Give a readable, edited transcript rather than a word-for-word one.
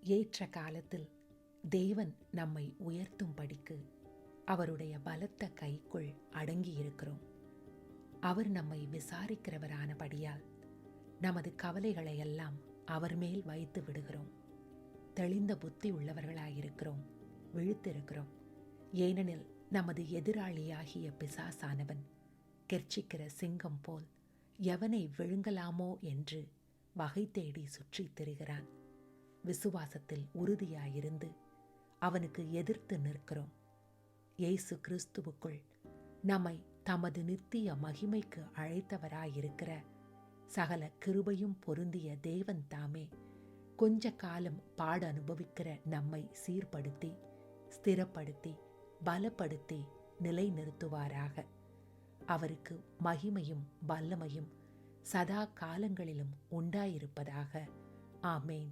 ஏற்ற காலத்தில் தேவன் நம்மை உயர்த்தும்படிக்கு அவருடைய பலத்த கைக்குள் அடங்கியிருக்கிறோம். அவர் நம்மை விசாரிக்கிறவரானபடியால் நமது கவலைகளையெல்லாம் அவர் மேல் வைத்து விடுகிறோம். தெளிந்த புத்தி உள்ளவர்களாயிருக்கிறோம், விழித்திருக்கிறோம். ஏனெனில் நமது எதிராளியாகிய பிசாசானவன் கெர்ச்சிக்கிற சிங்கம் போல் எவனை விழுங்கலாமோ என்று வகை தேடி சுற்றித் திரிகிறான். விசுவாசத்தில் உறுதியாயிருந்து அவனுக்கு எதிர்த்து நிற்கிறோம். இயேசு கிறிஸ்துவுக்குள் நம்மை தமது நித்திய மகிமைக்கு அழைத்தவராயிருக்கிற சகல கிருபையும் பொருந்திய தேவன் தாமே கொஞ்ச காலம் பாட அனுபவிக்கிற நம்மை சீர்படுத்தி, ஸ்திரப்படுத்தி, பலப்படுத்தி நிலைநிறுத்துவாராக. அவருக்கு மகிமையும் வல்லமையும் சதா காலங்களிலும் உண்டாயிருப்பதாக. ஆமேன்.